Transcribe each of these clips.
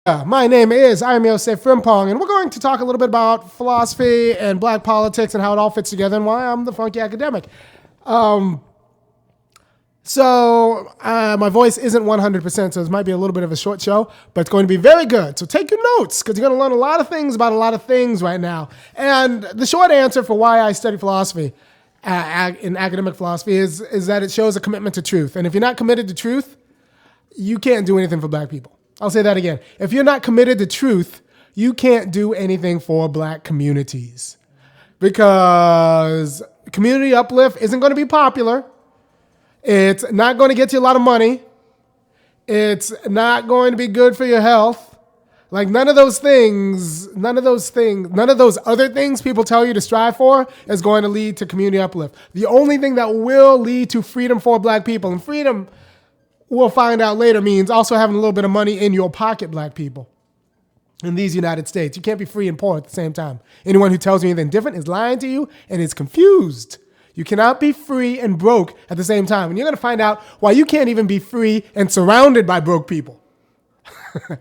My name is Osei-Frimpong, and we're going to talk a little bit about philosophy and black politics and how it all fits together and why I'm the funky academic. My voice isn't 100%, so this might be a little bit of a short show, but it's going to be very good. So take your notes, because you're going to learn a lot of things about a lot of things right now. And the short answer for why I study philosophy in academic philosophy is that it shows a commitment to truth. And if you're not committed to truth, you can't do anything for black people. I'll say that again. If you're not committed to truth, you can't do anything for black communities, because community uplift isn't going to be popular. It's not going to get you a lot of money. It's not going to be good for your health. Like none of those other things people tell you to strive for is going to lead to community uplift. The only thing that will lead to freedom for black people, and freedom, we'll find out later, means also having a little bit of money in your pocket, black people, in these United States. You can't be free and poor at the same time. Anyone who tells you anything different is lying to you and is confused. You cannot be free and broke at the same time. And you're going to find out why you can't even be free and surrounded by broke people. You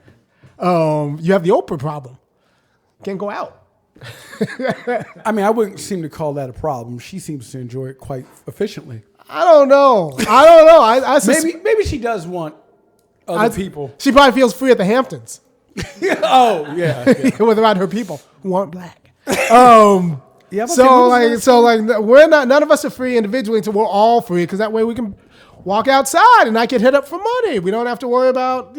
have the Oprah problem. Can't go out. I mean, I wouldn't seem to call that a problem. She seems to enjoy it quite efficiently. I don't know. Maybe she does want other people. She probably feels free at the Hamptons. Oh, yeah. Without her people who aren't black. Yeah, we're not. None of us are free individually until we're all free, because that way we can walk outside and not get hit up for money. We don't have to worry about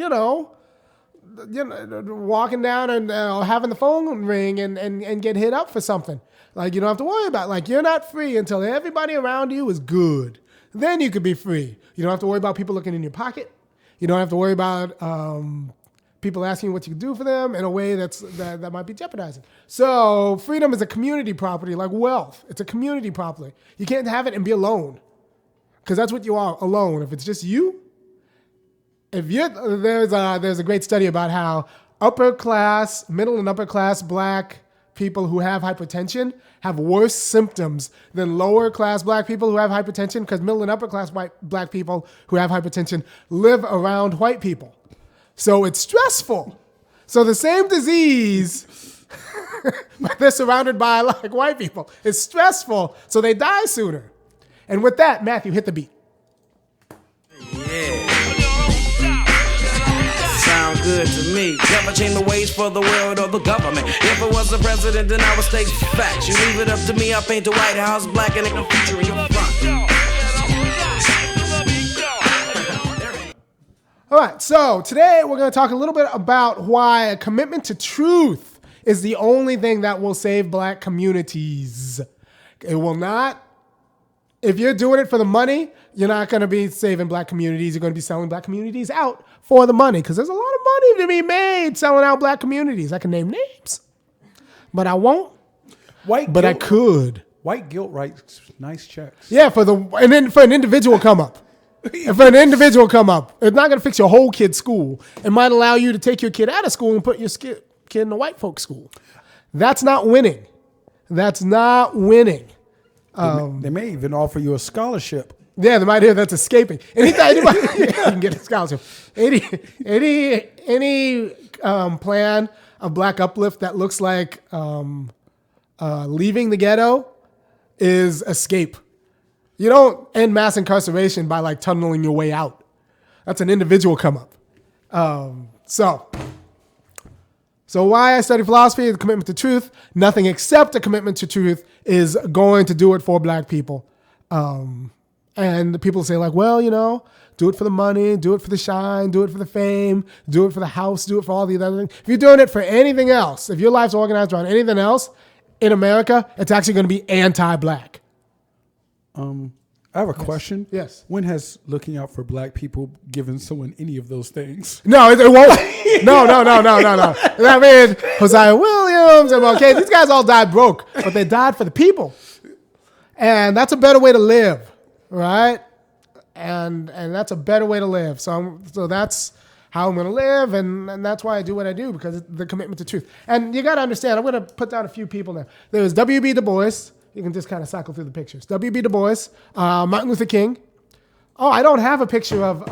walking down and having the phone ring and get hit up for something. Like, you don't have to worry about, like, you're not free until everybody around you is good. Then you could be free. You don't have to worry about people looking in your pocket. You don't have to worry about people asking you what you can do for them in a way that might be jeopardizing. So freedom is a community property, like wealth. It's a community property. You can't have it and be alone, because that's what you are, alone. If it's just you, there's a great study about how middle and upper class black people who have hypertension have worse symptoms than lower class black people who have hypertension, because middle and upper class black people who have hypertension live around white people. So it's stressful. So the same disease, but they're surrounded by like white people. It's stressful, so they die sooner. And with that, Matthew, hit the beat. Yeah. Sound good to me. Never change the ways for the world or the government. If I was the president, then I would state facts. You leave it up to me, I'll paint the White House black and ain't no future in your front. All right, so today we're going to talk a little bit about why a commitment to truth is the only thing that will save black communities. It will not. If you're doing it for the money, you're not going to be saving black communities. You're going to be selling black communities out for the money, because there's a lot of money to be made selling out black communities. I can name names, but I won't. I could. White guilt writes nice checks. Yeah, and then for an individual come up. If an individual come up, it's not going to fix your whole kid's school. It might allow you to take your kid out of school and put your kid in a white folks school. That's not winning. They may even offer you a scholarship. Yeah, they might hear that's escaping. Anybody you can get a scholarship. Any plan of black uplift that looks like leaving the ghetto is escape. You don't end mass incarceration by like tunneling your way out. That's an individual come up. So why I study philosophy, the commitment to truth, nothing except a commitment to truth is going to do it for black people. And the people say like, well, do it for the money, do it for the shine, do it for the fame, do it for the house, do it for all the other things. If you're doing it for anything else, if your life's organized around anything else in America, it's actually going to be anti-black. I have a question. Yes. When has looking out for black people given someone any of those things? No, it won't. No. I mean, Hosea Williams and okay, these guys all died broke, but they died for the people. And that's a better way to live, right? And that's a better way to live. So that's how I'm going to live, and that's why I do what I do, because it's the commitment to truth. And you got to understand, I'm going to put down a few people there. There was W.B. Du Bois. You can just kind of cycle through the pictures. W.B. Du Bois, Martin Luther King. Oh, I don't have a picture of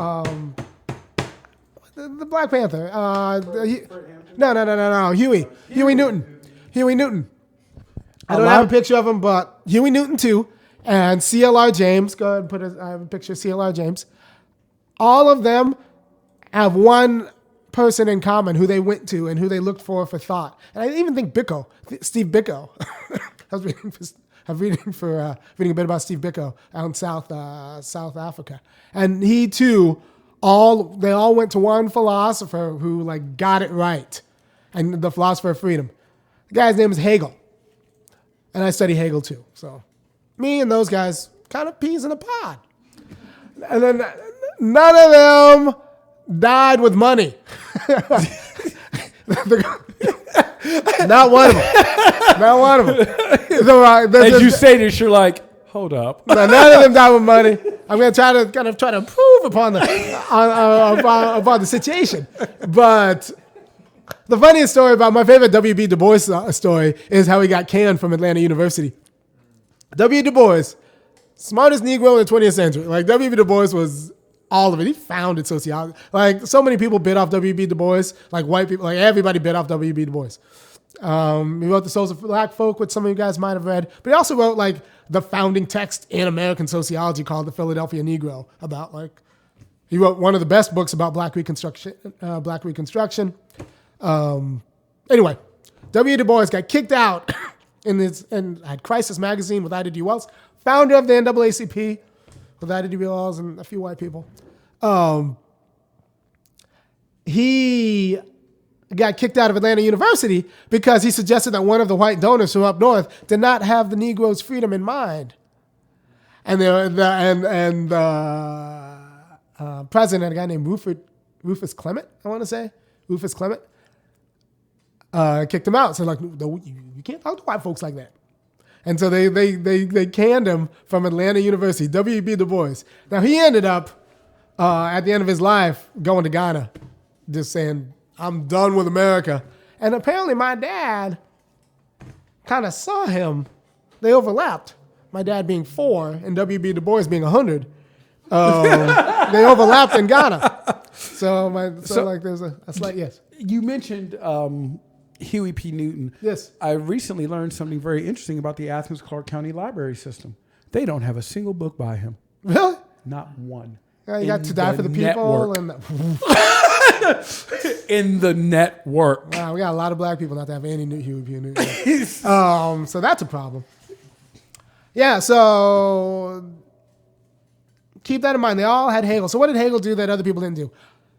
the Black Panther. No. Huey Newton. I don't have a picture of him, but Huey Newton too, and CLR James. Go ahead and I have a picture of CLR James. All of them have one person in common who they went to and who they looked for thought. And I even think Steve Biko. I was reading a bit about Steve Biko out in South Africa, and he too. They all went to one philosopher who like got it right, and the philosopher of freedom. The guy's name is Hegel, and I study Hegel too. So, me and those guys kind of peas in a pod, and then none of them died with money. Not one of them. So, as you say this, you're like, hold up. None of them died with money. I'm going to try to improve upon the situation. But the funniest story about my favorite W.B. Du Bois story is how he got canned from Atlanta University. W. Du Bois, smartest Negro in the 20th century. Like W.B. Du Bois was all of it. He founded sociology. Like so many people bit off W.B. Du Bois, like white people, like everybody bit off W.B. Du Bois. He wrote The Souls of Black Folk, which some of you guys might have read. But he also wrote like the founding text in American sociology called The Philadelphia Negro. He wrote one of the best books about Black Reconstruction. Anyway, W. Du Bois got kicked out and had Crisis Magazine with Ida D. Wells, founder of the NAACP with Ida D. Wells and a few white people. He got kicked out of Atlanta University because he suggested that one of the white donors from up north did not have the Negro's freedom in mind. And the president, a guy named Rufus Clement, kicked him out. So like, no, you can't talk to white folks like that. And so they canned him from Atlanta University, W.B. Du Bois. Now he ended up, at the end of his life, going to Ghana, just saying, I'm done with America. And apparently my dad kind of saw him. They overlapped. My dad being 4 and W.B. Du Bois being 100. They overlapped in Ghana. So there's a slight yes. You mentioned Huey P. Newton. Yes. I recently learned something very interesting about the Athens Clarke County Library System. They don't have a single book by him. Really? Not one. You got To Die for the People. In the network. Wow, we got a lot of black people not to have any Huey P. Newton. So that's a problem. Yeah, so keep that in mind. They all had Hegel. So what did Hegel do that other people didn't do?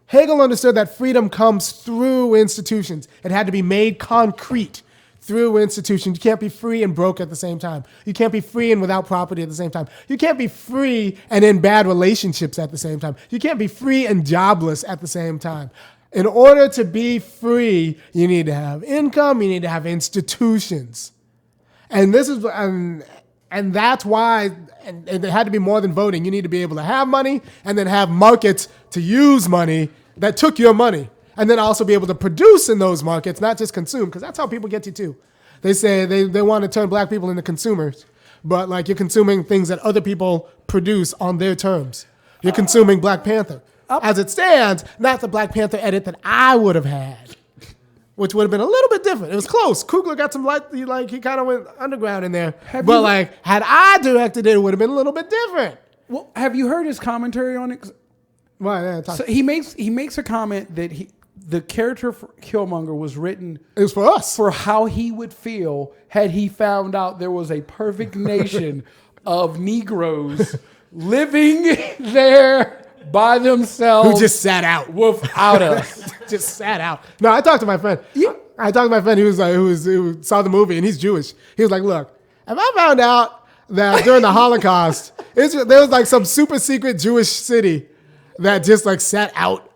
Hegel understood that freedom comes through institutions. It had to be made concrete through institutions. You can't be free and broke at the same time. You can't be free and without property at the same time. You can't be free and in bad relationships at the same time. You can't be free and jobless at the same time. In order to be free, you need to have income, you need to have institutions. And this is and that's why and it had to be more than voting. You need to be able to have money and then have markets to use money that took your money. And then also be able to produce in those markets, not just consume, because that's how people get you too. They say they want to turn black people into consumers, but like you're consuming things that other people produce on their terms. You're consuming Black Panther. As it stands, not the Black Panther edit that I would have had, which would have been a little bit different. It was close. Kugler got some light, he kind of went underground in there. Had I directed it, it would have been a little bit different. Well, have you heard his commentary on it? Right, so he makes a comment that the character for Killmonger was written. It was for us. For how he would feel had he found out there was a perfect nation of Negroes living there by themselves. Who just sat out. Without us. Just sat out. No, I talked to my friend. Yeah. I talked to my friend who saw the movie, and he's Jewish. He was like, look, if I found out that during the Holocaust, there was like some super secret Jewish city that just like sat out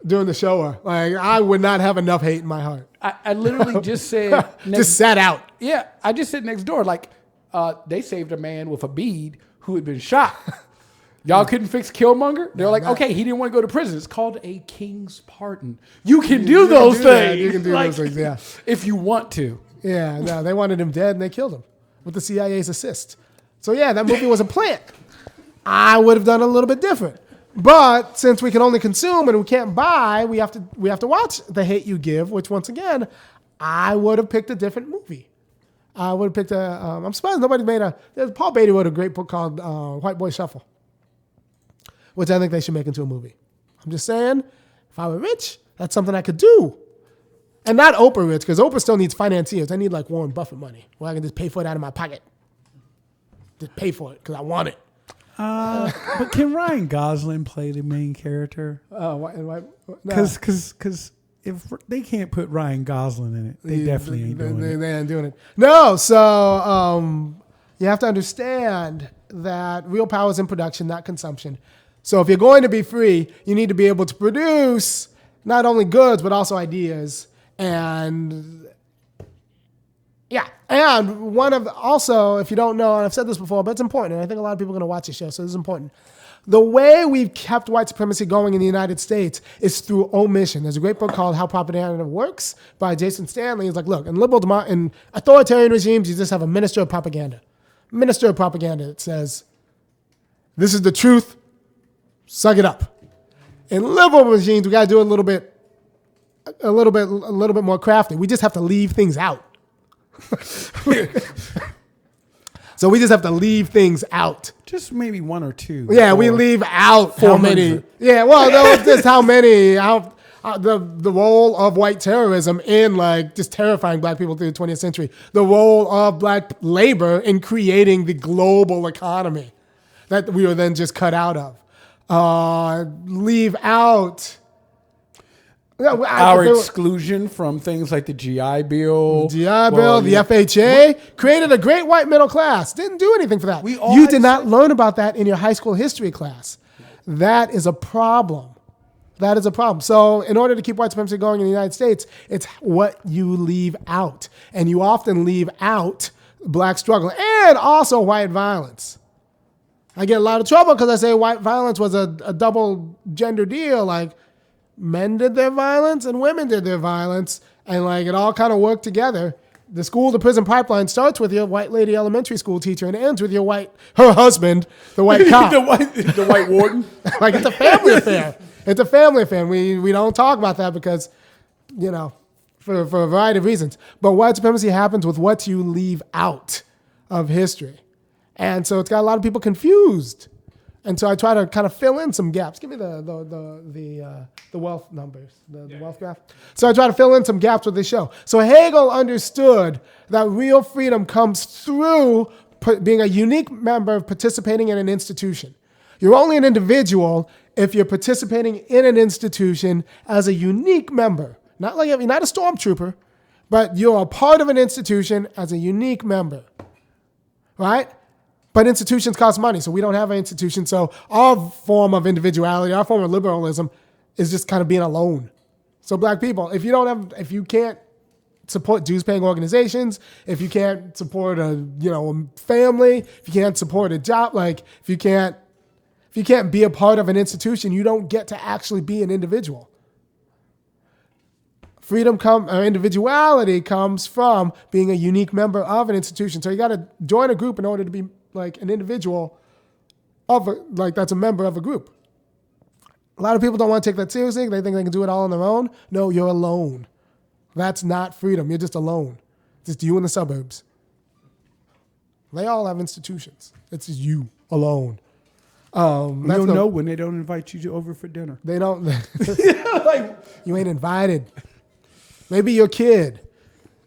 during the Shoah, like I would not have enough hate in my heart. I literally just said... just sat out. Yeah, I just said next door, like, they saved a man with a bead who had been shot. Y'all couldn't fix Killmonger? They're like, okay, he didn't want to go to prison. It's called a king's pardon. You can do those things. You can do those things, yeah. If you want to. Yeah, no, they wanted him dead and they killed him with the CIA's assist. So yeah, that movie was a plant. I would have done a little bit different. But since we can only consume and we can't buy, we have to watch The Hate U Give, which once again, I would have picked a different movie. I would have picked I'm surprised nobody made Paul Beatty wrote a great book called White Boy Shuffle, which I think they should make into a movie. I'm just saying, if I were rich, that's something I could do. And not Oprah rich, because Oprah still needs financiers. I need like Warren Buffett money, where I can just pay for it out of my pocket. Just pay for it, because I want it. But can Ryan Gosling play the main character? Because if they can't put Ryan Gosling in it, they definitely ain't doing it. They ain't doing it. No, so you have to understand that real power is in production, not consumption. So if you're going to be free, you need to be able to produce not only goods, but also ideas. And yeah, and also, if you don't know, and I've said this before, but it's important, and I think a lot of people are going to watch the show, so this is important. The way we've kept white supremacy going in the United States is through omission. There's a great book called How Propaganda Works by Jason Stanley. He's like, look, in authoritarian regimes, you just have a minister of propaganda. Minister of propaganda, it says, this is the truth, suck it up. In liberal regimes, we got to do a little bit more crafty. We just have to leave things out. So we just have to leave things out. Just maybe one or two. Yeah, we leave out how many. Yeah, well, no, it's just how many. The role of white terrorism in like just terrifying black people through the 20th century. The role of black labor in creating the global economy that we were then just cut out of. Leave out. Our exclusion from things like the GI Bill. The FHA, created a great white middle class. Didn't do anything for that. You did not learn about that in your high school history class. That is a problem. That is a problem. So in order to keep white supremacy going in the United States, it's what you leave out. And you often leave out black struggle and also white violence. I get a lot of trouble because I say white violence was a double gender deal. Like, men did their violence and women did their violence, and like it all kind of worked together. The school to prison pipeline starts with your white lady elementary school teacher and ends with her husband, the white cop. the white warden. Like, it's a family affair. It's a family affair. We don't talk about that because, for a variety of reasons. But white supremacy happens with what you leave out of history. And so it's got a lot of people confused. And so I try to kind of fill in some gaps. Give me the wealth numbers, the wealth graph. So I try to fill in some gaps with this show. So Hegel understood that real freedom comes through being a unique member, participating in an institution. You're only an individual if you're participating in an institution as a unique member. Not like you're not a stormtrooper, but you're a part of an institution as a unique member, right? But institutions cost money, so we don't have an institution. So our form of individuality, our form of liberalism is just kind of being alone. So black people, if you can't support dues-paying organizations, if you can't support a family, if you can't support a job, like if you can't be a part of an institution, you don't get to actually be an individual. Individuality comes from being a unique member of an institution. So you got to join a group in order to be like an individual that's a member of a group. A lot of people don't want to take that seriously. They think they can do it all on their own. No, you're alone. That's not freedom. You're just alone. Just you in the suburbs. They all have institutions. It's just you alone. You'll know when they don't invite you over for dinner. They don't. You ain't invited. Maybe your kid,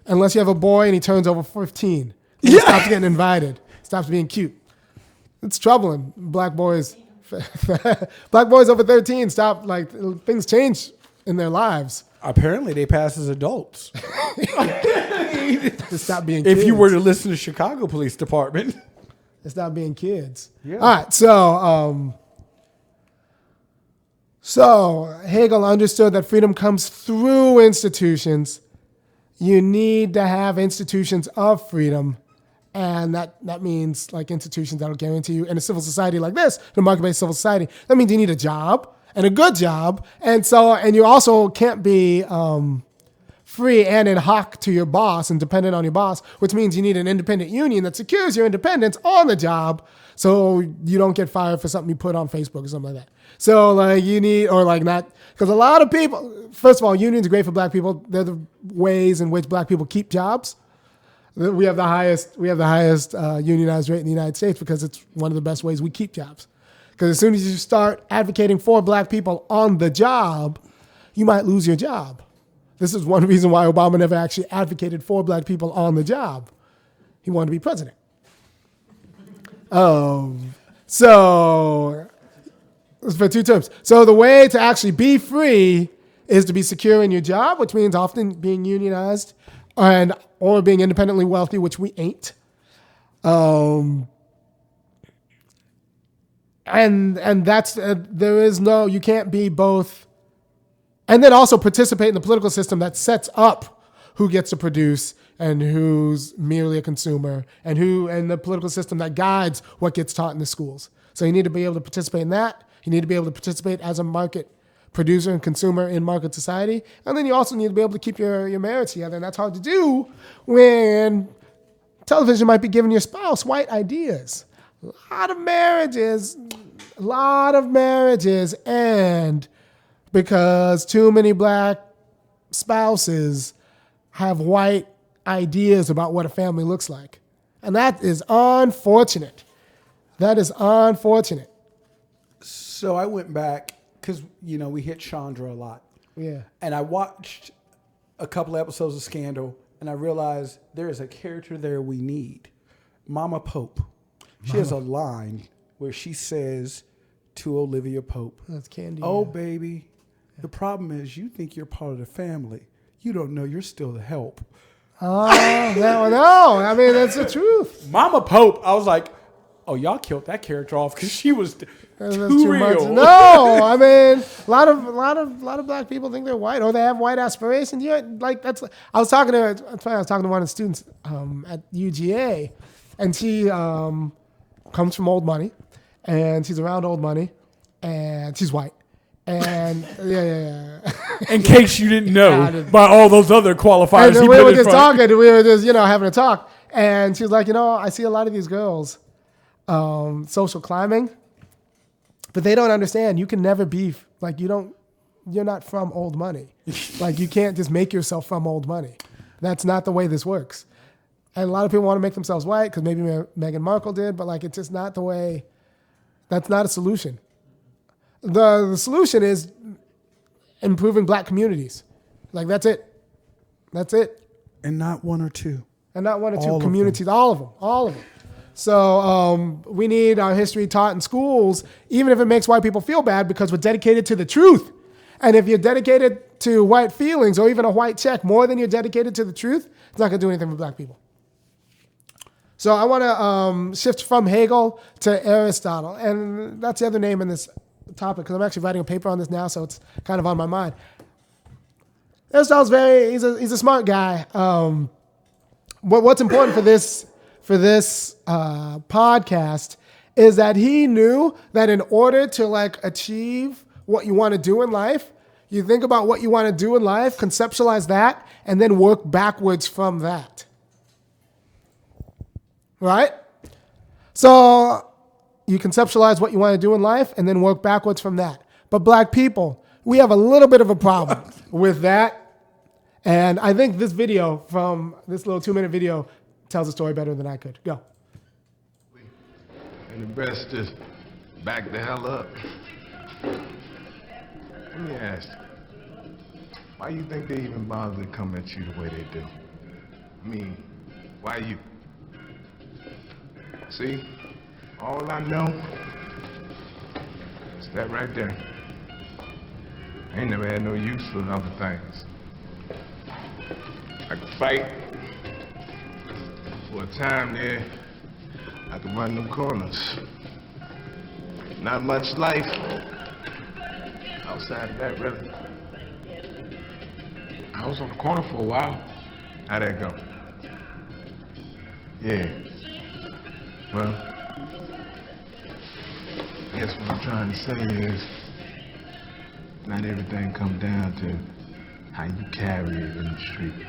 unless you have a boy and he turns over 15. He stops getting invited. Stops being cute. It's troubling. Black boys over 13 stop, things change in their lives. Apparently they pass as adults. They stop being kids. If you were to listen to Chicago Police Department. They stop being kids. Yeah. All right, so Hegel understood that freedom comes through institutions. You need to have institutions of freedom. And that means like institutions that will guarantee you in a civil society like this, the market-based civil society, that means you need a job and a good job. And you also can't be free and in hock to your boss and dependent on your boss, which means you need an independent union that secures your independence on the job So you don't get fired for something you put on Facebook or something like that. So like you need, or like not, because a lot of people, first of all, unions are great for black people. They're the ways in which black people keep jobs. We have the highest unionized rate in the United States because it's one of the best ways we keep jobs. Because as soon as you start advocating for black people on the job, you might lose your job. This is one reason why Obama never actually advocated for black people on the job. He wanted to be president. So for 2 terms. So the way to actually be free is to be secure in your job, which means often being unionized or being independently wealthy, which we ain't. And that's there is no, you can't be both. And then also participate in the political system that sets up who gets to produce and who's merely a consumer, and the political system that guides what gets taught in the schools. So you need to be able to participate in that. You need to be able to participate as a market producer and consumer in market society. And then you also need to be able to keep your marriage together. And that's hard to do when television might be giving your spouse white ideas. A lot of marriages end because too many black spouses have white ideas about what a family looks like. And that is unfortunate. That is unfortunate. So I went back because, we hit Chandra a lot. Yeah. And I watched a couple of episodes of Scandal, and I realized there is a character there we need. Mama Pope. She has a line where she says to Olivia Pope, that's Candy. "Oh, baby, the problem is you think you're part of the family. You don't know you're still the help." Oh, no. I mean, that's the truth. Mama Pope, I was like, oh, y'all killed that character off because she was too real. Much. No, I mean, a lot of black people think they're white or they have white aspirations. I was talking to one of the students at UGA, and she comes from old money, and she's around old money, and she's white. And yeah. In case you didn't know, by all those other qualifiers, and we were just talking. We were just having a talk, and she was like, I see a lot of these girls social climbing, but they don't understand. You can never be like you're not from old money. Like you can't just make yourself from old money. That's not the way this works. And a lot of people want to make themselves white because maybe Meghan Markle did, but like it's just not the way. That's not a solution. The solution is improving black communities. Like that's it. And not one or two. And not one or two communities, all of them. So we need our history taught in schools, even if it makes white people feel bad, because we're dedicated to the truth. And if you're dedicated to white feelings or even a white check more than you're dedicated to the truth, it's not going to do anything for black people. So I want to shift from Hegel to Aristotle. And that's the other name in this topic, because I'm actually writing a paper on this now, so it's kind of on my mind. Aristotle's he's a smart guy. What's important for this podcast is that he knew that in order to achieve what you want to do in life, you think about what you want to do in life, conceptualize that, and then work backwards from that. Right? So you conceptualize what you want to do in life and then work backwards from that. But black people, we have a little bit of a problem with that. And I think this video from this little 2-minute video tells the story better than I could. Go. And the best just back the hell up. Let me ask you, why you think they even bother to come at you the way they do? I mean, why you? See, all I know is that right there. I ain't never had no use for other things. I could fight. For a time there, I could run them corners. Not much life outside of that, really. I was on the corner for a while. How'd that go? Yeah. Well, I guess what I'm trying to say is, not everything comes down to how you carry it in the street.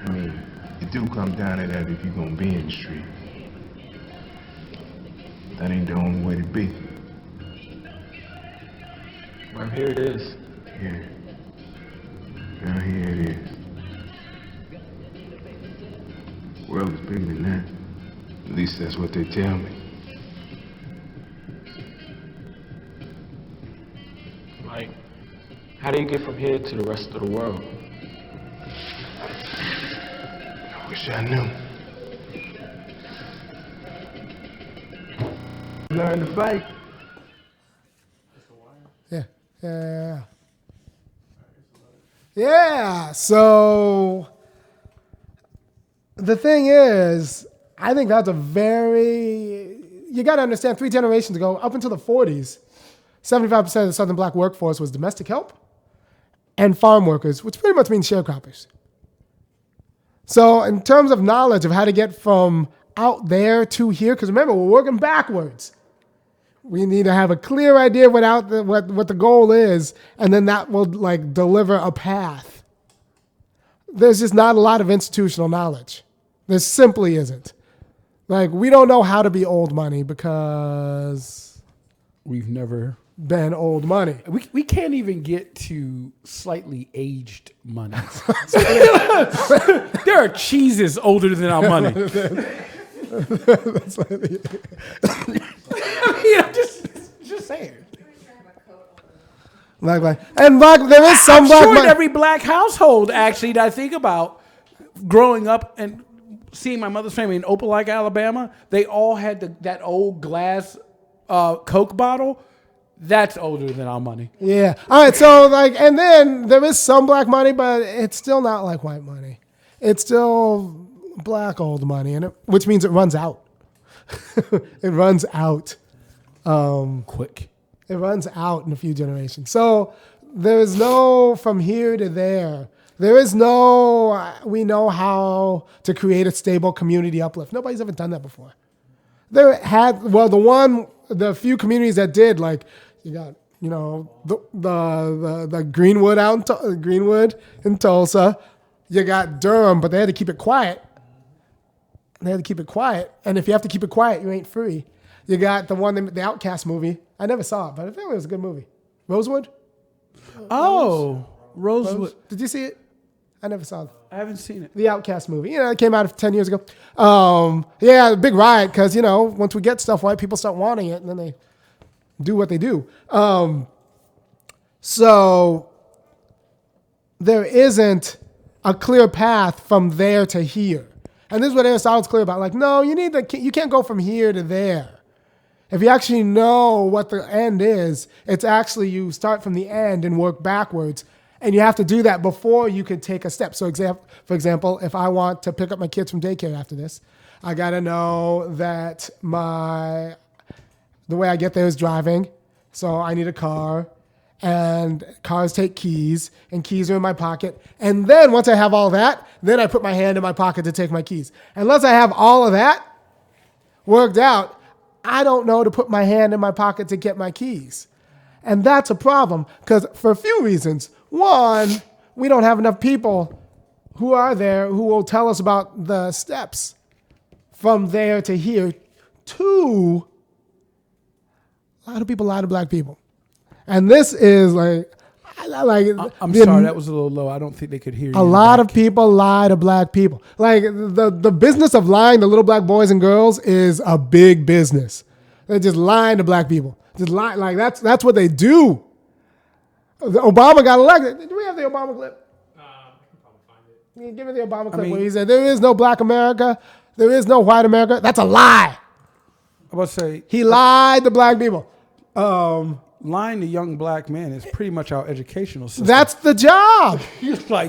I mean, it do come down to that if you're gonna be in the street. that ain't the only way to be. Well, here it is. Here. Down here it is. The world is bigger than that. At least that's what they tell me. Like, how do you get from here to the rest of the world? I wish I knew. Learn to fight. Yeah. So the thing is, I think that's you got to understand 3 generations ago, up until the 40s, 75% of the Southern black workforce was domestic help and farm workers, which pretty much means sharecroppers. So in terms of knowledge of how to get from out there to here, because remember, we're working backwards. We need to have a clear idea of what the goal is, and then that will like deliver a path. There's just not a lot of institutional knowledge. There simply isn't. Like, we don't know how to be old money because We've never been old money. we can't even get to slightly aged money. There are cheeses older than our money. I'm just saying. There is some I'm black sure in money. every black household, actually, that I think about growing up and seeing my mother's family in Opelika, Alabama, they all had that old glass Coke bottle. That's older than our money. Yeah. All right. So and then there is some black money, but it's still not like white money. It's still black old money, which means it runs out. It runs out. Quick. It runs out in a few generations. So there is no from here to there. There is no, we know how to create a stable community uplift. Nobody's ever done that before. The few communities that did, like you got, the Greenwood Greenwood in Tulsa. You got Durham, but they had to keep it quiet. And if you have to keep it quiet, you ain't free. You got the Outcast movie. I never saw it, but I think it was a good movie. Rosewood? Rosewood. Did you see it? I never saw it. I haven't seen it. The Outcast movie. It came out 10 years ago. Big riot because, once we get stuff, white people start wanting it and then they do what they do. So there isn't a clear path from there to here. And this is what Aristotle's clear about. Like, no, you can't go from here to there. If you actually know what the end is, it's actually you start from the end and work backwards. And you have to do that before you can take a step. So for example, if I want to pick up my kids from daycare after this, I got to know that the way I get there is driving. So I need a car. And cars take keys, and keys are in my pocket. And then once I have all that, then I put my hand in my pocket to take my keys. Unless I have all of that worked out, I don't know to put my hand in my pocket to get my keys. And that's a problem because for a few reasons. One, we don't have enough people who are there who will tell us about the steps from there to here. Two, a lot of black people. And this is I'm sorry, that was a little low. I don't think they could hear you. A lot of people lie to black people. Like the business of lying to little black boys and girls is a big business. They're just lying to black people. Just lie, like that's what they do. Obama got elected. Do we have the Obama clip? I can probably find it. Give me the Obama clip where he said there is no black America, there is no white America. That's a lie. I was about to say he lied to black people. Lying to young black men is pretty much our educational system. That's the job.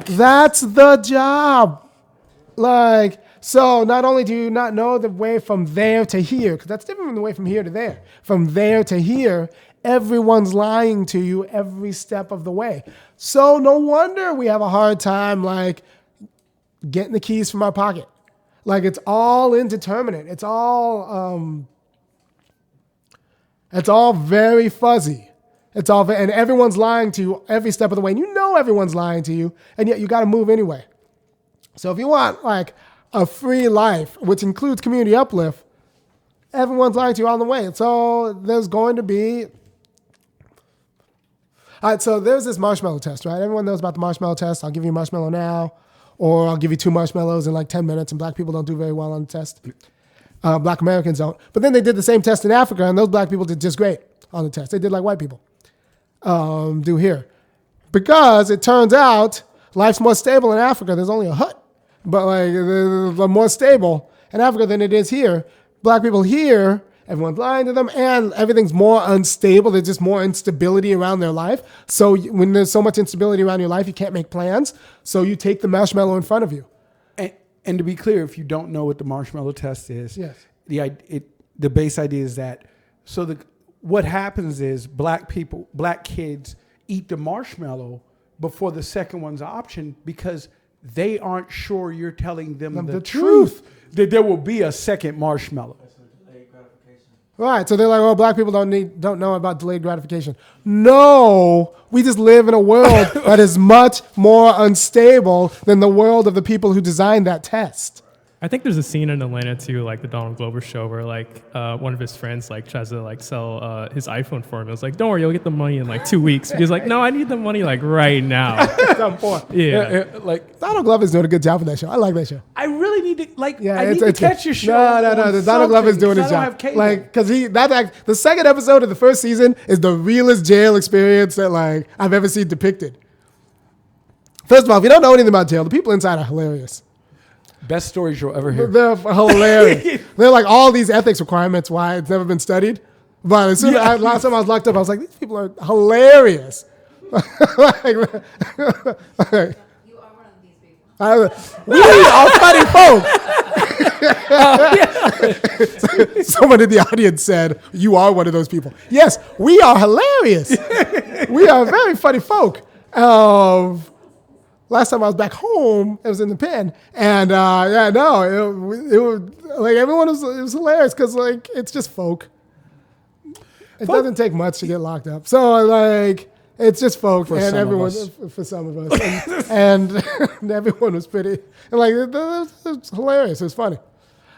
That's the job. So not only do you not know the way from there to here, because that's different from the way from here to there. From there to here, everyone's lying to you every step of the way. So no wonder we have a hard time getting the keys from our pocket. It's all indeterminate. It's all very fuzzy. And everyone's lying to you every step of the way. And everyone's lying to you, and yet you got to move anyway. So if you want a free life, which includes community uplift, Everyone's lying to you on the way. So there's going to be... All right, so there's this marshmallow test, right? Everyone knows about the marshmallow test. I'll give you a marshmallow now, or I'll give you 2 marshmallows in like 10 minutes, and black people don't do very well on the test. Black Americans don't. But then they did the same test in Africa, and those black people did just great on the test. They did like white people do here. Because it turns out life's more stable in Africa. There's only a hut, but like they're more stable in Africa than it is here. Black people here, everyone's lying to them, and everything's more unstable. There's just more instability around their life. So when there's so much instability around your life, you can't make plans. So you take the marshmallow in front of you. And to be clear, if you don't know what the marshmallow test is, yes. The base idea is that what happens is black kids eat the marshmallow before the second one's option because they aren't sure you're telling them the truth that there will be a second marshmallow. Right, so they're like, oh, black people don't know about delayed gratification. No, we just live in a world that is much more unstable than the world of the people who designed that test. I think there's a scene in Atlanta too, like the Donald Glover show, where like one of his friends like tries to like sell his iPhone for him. It was like, don't worry, you'll get the money in like 2 weeks. He's like, no, I need the money like right now. Yeah. Like Donald Glover's doing a good job with that show. I like that show. I really need to I Yeah, need to catch your show. No. Donald Glover's doing his job. Like, because the second episode of the first season is the realest jail experience that like I've ever seen depicted. First of all, if you don't know anything about jail, the people inside are hilarious. Best stories you'll ever hear. They're hilarious. They're like all these ethics requirements, why it's never been studied. But as soon as last time I was locked up, I was like, these people are hilarious. You are one of these people. We are funny folk. Someone in the audience said, you are one of those people. Yes, we are hilarious. We are very funny folk. Last time I was back home, it was in the pen, and it was like everyone it was hilarious because like it's just folk. It doesn't take much to get locked up, so like it's just folk, and everyone for some of us, and everyone was pretty and like it was hilarious. It was funny.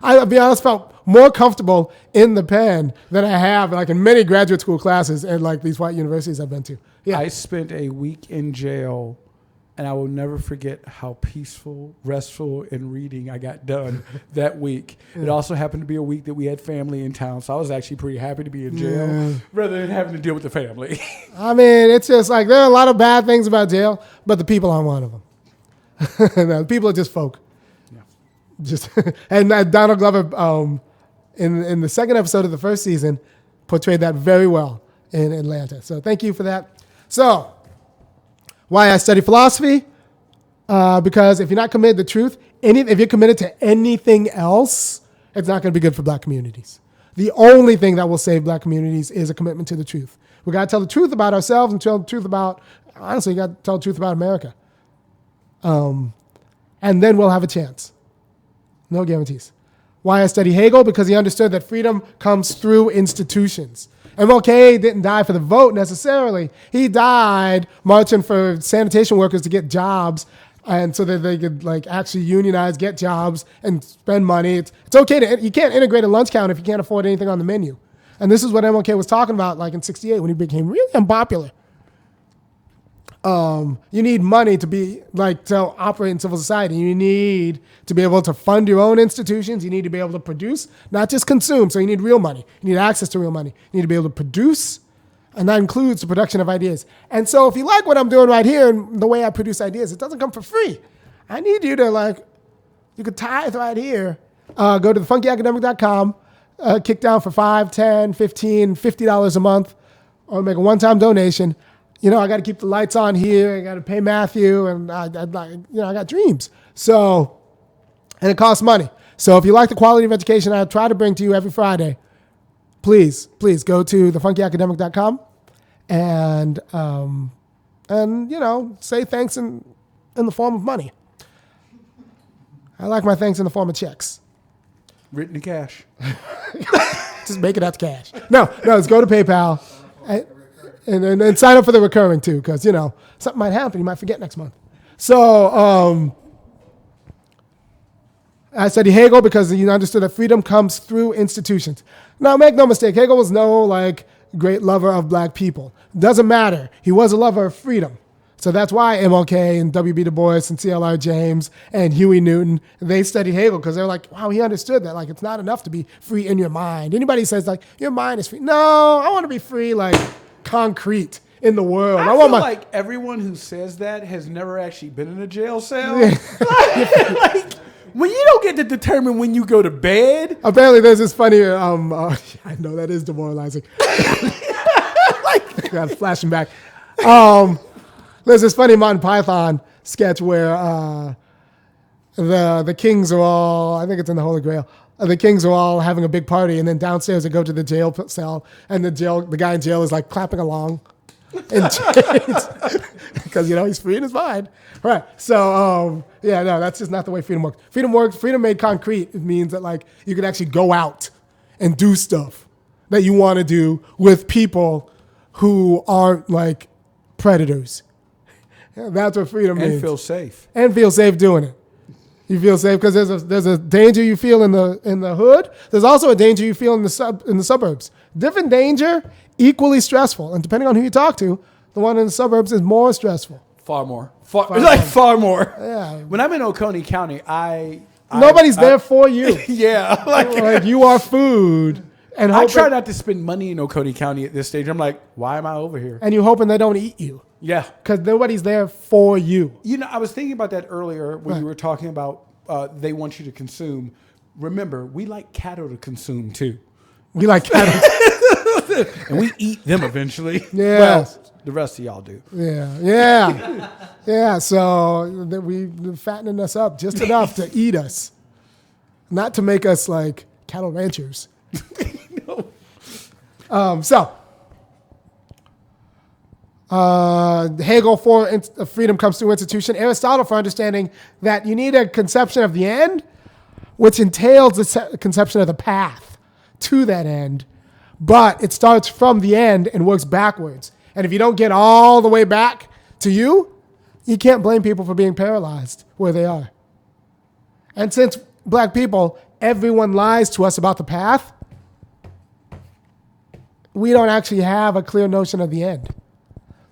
I'll be honest, felt more comfortable in the pen than I have like in many graduate school classes and like these white universities I've been to. Yeah, I spent a week in jail. And I will never forget how peaceful, restful, and reading I got done that week. It also happened to be a week that we had family in town, so I was actually pretty happy to be in jail rather than having to deal with the family. I mean, it's just like there are a lot of bad things about jail, but the people aren't one of them. No, the people are just folk. Yeah. Just and Donald Glover, in the second episode of the first season, portrayed that very well in Atlanta. So thank you for that. So. Why I study philosophy? Because if you're not committed to truth, if you're committed to anything else, it's not going to be good for black communities. The only thing that will save black communities is a commitment to the truth. We got to tell the truth about ourselves and tell the truth about, honestly, you got to tell the truth about America. And then we'll have a chance. No guarantees. Why I study Hegel? Because he understood that freedom comes through institutions. MLK didn't die for the vote necessarily. He died marching for sanitation workers to get jobs, and so that they could like actually unionize, get jobs, and spend money. It's okay you can't integrate a lunch counter if you can't afford anything on the menu. And this is what MLK was talking about like in '68 when he became really unpopular. You need money to operate in civil society. You need to be able to fund your own institutions. You need to be able to produce, not just consume. So you need real money. You need access to real money. You need to be able to produce, and that includes the production of ideas. And so if you like what I'm doing right here and the way I produce ideas, it doesn't come for free. I need you to you could tithe right here. Go to thefunkyacademic.com, kick down for $5, $10, $15, $50 a month, or make a one-time donation. You know, I got to keep the lights on here. I got to pay Matthew, and I got dreams. So, and it costs money. So if you like the quality of education I try to bring to you every Friday, please go to thefunkyacademic.com and say thanks in the form of money. I like my thanks in the form of checks. Written in cash. Just make it out to cash. No, let's go to PayPal. And sign up for the recurring too, because something might happen. You might forget next month. So I studied Hegel because he understood that freedom comes through institutions. Now, make no mistake, Hegel was no great lover of black people. Doesn't matter. He was a lover of freedom. So that's why MLK and W.B. Du Bois and C.L.R. James and Huey Newton, they studied Hegel because they're like, wow, he understood that. It's not enough to be free in your mind. Anybody says your mind is free. No, I want to be free concrete in the world. I feel like everyone who says that has never actually been in a jail cell. When you don't get to determine when you go to bed. Apparently there's this funny, I know that is demoralizing. Got flashing back. There's this funny Monty Python sketch where the kings are all, I think it's in the Holy Grail, the kings are all having a big party, and then downstairs they go to the jail cell, and the guy in jail is clapping along in chains because he's free in his mind. Right. So that's just not the way freedom works. Freedom made concrete. It means that you can actually go out and do stuff that you want to do with people who aren't predators. That's what freedom means. And feel safe. And feel safe doing it. You feel safe because there's a danger you feel in the hood. There's also a danger you feel in the suburbs. Different danger, equally stressful. And depending on who you talk to, the one in the suburbs is more stressful. Far more. Far more. Yeah. When I'm in Oconee County, nobody's there for you. Yeah. You are food. And I try not to spend money in Oconee County at this stage. I'm like, why am I over here? And you're hoping they don't eat you. Yeah. Because nobody's there for you. I was thinking about that earlier when you were talking about they want you to consume. Remember, we like cattle to consume too. We like cattle. And we eat them eventually. Yeah. Well, the rest of y'all do. Yeah. Yeah. So we fattening us up just enough to eat us. Not to make us cattle ranchers. Hegel for freedom comes through institution. Aristotle for understanding that you need a conception of the end, which entails the conception of the path to that end. But it starts from the end and works backwards. And if you don't get all the way back to you can't blame people for being paralyzed where they are. And since black people, everyone lies to us about the path, we don't actually have a clear notion of the end.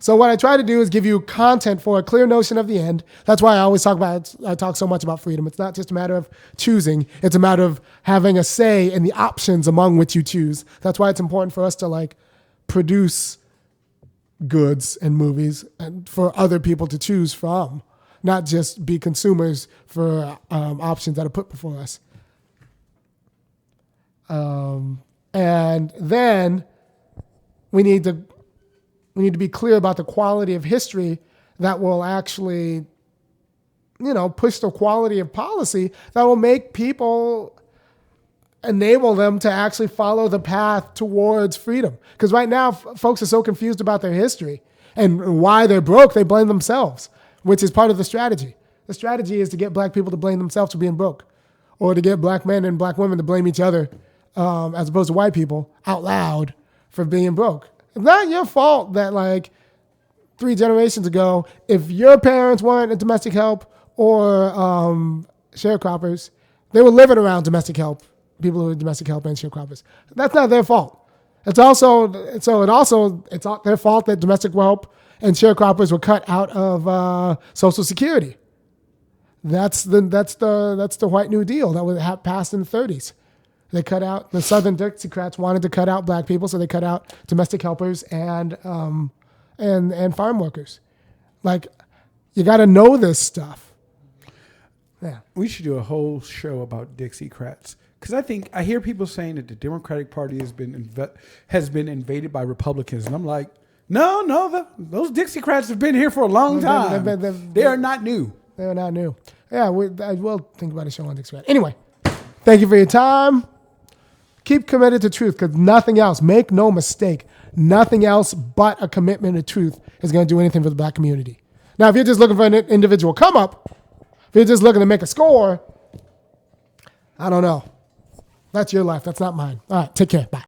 So what I try to do is give you content for a clear notion of the end. That's why I talk so much about freedom. It's not just a matter of choosing. It's a matter of having a say in the options among which you choose. That's why it's important for us to produce goods and movies and for other people to choose from, not just be consumers for options that are put before us. And then we need to be clear about the quality of history that will actually, push the quality of policy that will make people, enable them to actually follow the path towards freedom. Because right now, folks are so confused about their history and why they're broke, they blame themselves, which is part of the strategy. The strategy is to get black people to blame themselves for being broke, or to get black men and black women to blame each other, as opposed to white people, out loud for being broke. It's not your fault that 3 generations ago, if your parents weren't in domestic help or sharecroppers, they were living around domestic help, people who were domestic help and sharecroppers. That's not their fault. It's their fault that domestic help and sharecroppers were cut out of Social Security. That's the White New Deal that was passed in the 30s. They cut out, the Southern Dixiecrats wanted to cut out black people, so they cut out domestic helpers and farm workers. You got to know this stuff. Yeah. We should do a whole show about Dixiecrats, because I hear people saying that the Democratic Party has been invaded by Republicans, and I'm like, no, those Dixiecrats have been here for a long time. They are not new. They are not new. Yeah, I will think about a show on Dixiecrats. Anyway, thank you for your time. Keep committed to truth, because nothing else, make no mistake, nothing else but a commitment to truth is going to do anything for the black community. Now, if you're just looking for an individual come up, if you're just looking to make a score, I don't know. That's your life. That's not mine. All right, take care. Bye.